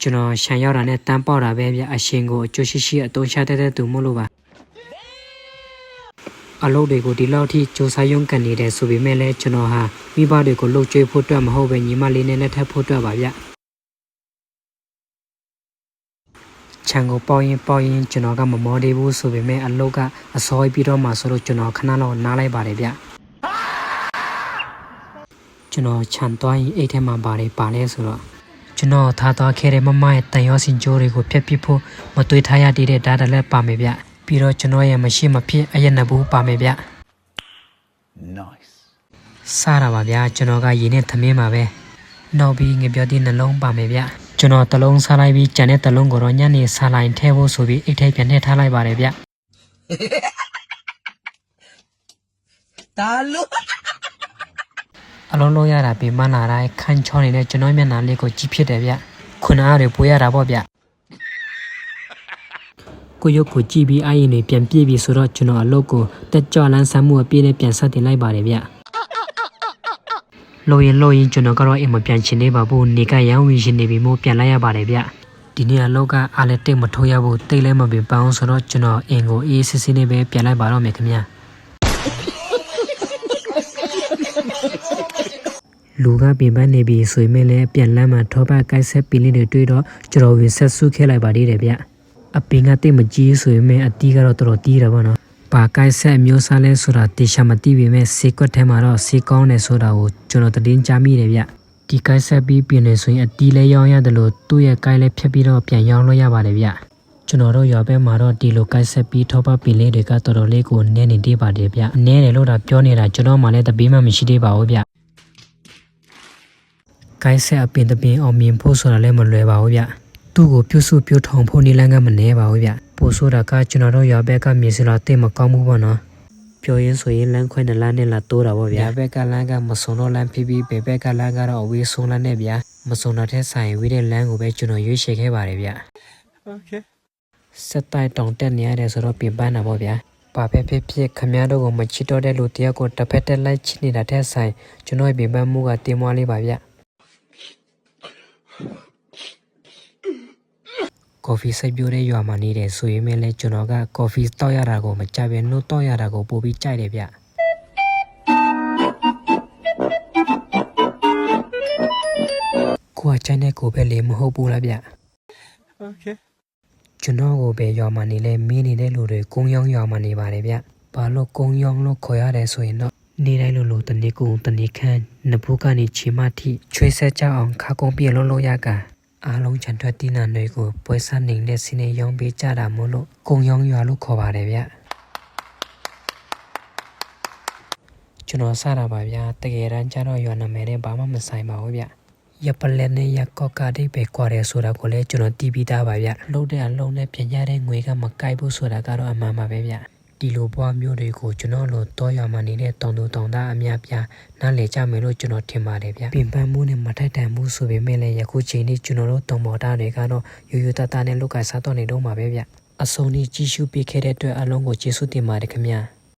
ကျွန်တော်ရှန်ရောက်တာနဲ့တန်းပေါက်တာပဲဗျအရှင်ကိုအကျိုးရှိရှိအတုံးချတဲ့သူမို့လို့ပါအလုပ်တွေကိုဒီလောက်ထိစူးစမ်းရုံကန်နေတဲ့ဆိုပေမဲ့လည်းကျွန်တော်ဟာမိဘတွေကိုလှုပ်ကြွေးဖို့အတွက်မဟုတ်ပဲညီမလေးနဲ့လက်ထပ်ဖို့အတွက်ပါဗျချန်ကိုပေါင်းရင်ကျွန်တော်ကမမောသေးဘူးဆိုပေမဲ့အလုပ်ကအစောပြီးတော့မှဆိုလို့ကျွန်တော်ခဏလောက်နားလိုက်ပါတယ်ဗျကျွန်တော်ခြံသွားရင်အိတ်ထဲမှာပါလဲဆိုတော့ကျွန်တော်ထားသွားခဲ့တဲ့မမရဲ့တန်ရောစင်ကြိုးတွေကိုဖျက်ပစ်ဖို့မတွေးထားရတဲ့ဓာတ်တလည်းပါမယ်ဗျပြီးတော့ကျွန်တော်ရဲ့မရှိမဖြစ်အရက်နဘူးပါမယ်ဗျ Nice စားတာပါဗျာကျွန်တော်ကရင်းနဲ့သမင်းပါပဲနောက်ပြီးငပြောတဲ့နှလုံးပါမယ်ဗျကျွန်တော်တလုံးစားလိုက်ပြီးကြံတဲ့တလုံးကိုတော့ညနေစားလိုက်ထဲဖို့ဆိုပြီးအိတ်ထဲပြန်ထည့်ထားလိုက်ပါတယ်ဗျတာလို့အလုံးလုံးရတာပြီးမှလာတိုင်းခန်းချောနေတဲ့ကျွန်တော်မျက်နှာလေးကိုကြည့်ဖြစ်တယ်ဗျခုနအားတွေပိုးရတာပေါ့ဗျကိုရုပ်ကိုကြည့်ပြီးအရင်တွေပြန်ပြည့်ပြီးဆိုတော့ကျွန်တော်အလုပ်ကိုတက်ကြွလန်းဆန်းမှုအပြည့်နဲ့ပြန်ဆက်တင်လိုက်ပါတယ်ဗျလို့ရင်ကျွန်တော်ကတော့အိမ်မပြန်ချင်သေးပါဘူးနေကရောင်းဝင်ရှင်နေပြီမို့ပြန်လိုက်ရပါတယ်ဗျဒီနေ့အလုပ်ကအားလည်းတိတ်မထိုးရဘူးတိတ်လည်းမပင်ပန်းဆိုတော့ကျွန်တော်အင်ကိုအေးစစ်စစ်နဲ့ပဲပြန်လိုက်ပါတော့မယ်ခင်ဗျလူကပြင်ပန်းနေပြီဆိုရင်လည်းပြန်လမ်းမှာထောပတ်ကိုက်ဆက်ပင်လေးတွေတွေ့တော့ကျွန်တော်ဝင်ဆက်ဆုခဲ့လိုက်ပါသေးတယ်ဗျအပင်ကတိတ်မကြီးဆိုရင်အတီးကတော့တော်တော်တီးတာပေါ့နော်ပါကိုက်ဆက်မျိုးစားလဲဆိုတာတေချာမသိပေမဲ့စေကွက်ထဲမှာတော့စေကောင်းတယ်ဆိုတာကိုကျွန်တော်သတင်းကြားမိတယ်ဗျဒီကိုက်ဆက်ပြီးပြင်နေဆိုရင်အတီးလဲရောင်းရတယ်လို့သူ့ရဲ့ကိုက်လဲဖြတ်ပြီးတော့ပြန်ရောင်းလို့ရပါတယ်ဗျကျွန်တော်တို့ရွာဘက်မှာတော့ဒီလိုကိုက်ဆက်ပြီးထောပတ်ပင်လေးတွေကတော်တော်လေးကိုနည်းနေသေးပါတယ်ဗျအနည်းတယ်လို့ဒါပြောနေတာကျွန်တော်မှလည်းတပင်းမှမရှိသေးပါဘူးဗျကိုက်ဆက်အပင်တပင်အောင်မြင်ဖို့ဆိုတာလည်းမလွယ်ပါဘူးဗျသူ့ကိုပြုစုပြုထောင်ဖို့နေလန်းကမနေပါဘူးဗျပို့ဆိုတာကကျွန်တော်တို့ရွာဘက်ကမြေစလာတိတ်မကောင်းဘူးပေါ့နော်ပြောရင်းဆိုရင်လမ်းခွဲနှလမ်းနဲ့လာတိုးတာပေါ့ဗျာဘက်ကလမ်းကမစုံတော့လမ်းဖြစ်ပြီးဘယ်ဘက်ကလမ်းကတော့အဝေးဆုံးလမ်းနဲ့ဗျာမစုံတော့တဲ့ဆိုင်ဝေးတဲ့လမ်းကိုပဲကျွန်တော်ရွေးချယ်ခဲ့ပါတယ်ဗျ Okay စက်တိုက်တောင်တက်နေရတယ်ဆိုတော့ပြင်ပန်းတာပေါ့ဗျာပါပဲဖြစ်ခမရတို့ကိုမချစ်တော့တဲ့လူတယောက်ကိုတစ်ဖက်တက်လိုက်ချစ်နေတာတဲ့ဆိုင်ကျွန်တော်ပြင်ပန်းမှုကတင်မွားလေးပါဗျကော်ဖီစိုက်ပျိုးတဲ့ရွာမှာနေတယ်ဆိုရင်လည်းကျွန်တော်ကကော်ဖီတောက်ရတာကိုမကြိုက်ပဲနှုတ်တောက်ရတာကိုပိုပြီးကြိုက်တယ်ဗျကိုကချိုင်းတဲ့ကိုပဲလေမဟုတ်ဘူးလားဗျ Okay ကျွန်တော်ကိုပဲရွာမှာနေလဲမင်းနေတဲ့လူတွေကုန်းရောင်းရွာမှာနေပါတယ်ဗျဘာလို့ကုန်းရောင်းလို့ခေါ်ရတယ်ဆိုရင်တော့နေတိုင်းလိုတနေကုန်တနေခန်းနဘူးကနေချီမထိချွေးဆက်ကြအောင်ခါကုန်းပြလို့ရကအားလုံးချန်ထွက်တီးနာတွေကိုပွဲစားနေတဲ့စင်းနေရောင်းပေးကြတာမို့လို့ကုန်းရောင်းရွာလို့ခေါ်ပါတယ်ဗျကျွန်တော်စတာပါဗျာတကယ်တမ်းကျတော့ရွာနာမည်နဲ့ဘာမှမဆိုင်ပါဘူးဗျရပလက်နဲ့ရကော့ကာဒိတ်ပဲကွာတယ်ဆိုတာကိုလည်းကျွန်တော်တီးပြီးသားပါဗျလှုပ်တဲ့အလုံးနဲ့ပြင်ရတဲ့ငွေကမကိုက်ဘူးဆိုတာကတော့အမှန်ပါပဲဗျဒီလိုဘွားမျိုးတွေကိုကျွန်တော်တို့တောရွာမှာနေတဲ့တောင်သူတောင်သားအများပြားနားလည်ကြမယ်လို့ကျွန်တော်ထင်ပါတယ်ဗျပြင်ပန်းမှုနဲ့မထိုက်တန်မှုဆိုပေမဲ့လည်းယခုချိန်ထိကျွန်တော်တို့တုံမော်တာတွေကတော့ရိုးရိုးသားသားနဲ့လောက်ကစားတော့နေတော့မှာပဲဗျအစုံကြီးကြီးရှုပေးခဲ့တဲ့အတွက်အလုံးကိုကျေးဇူးတင်ပါတယ်ခင်ဗျာ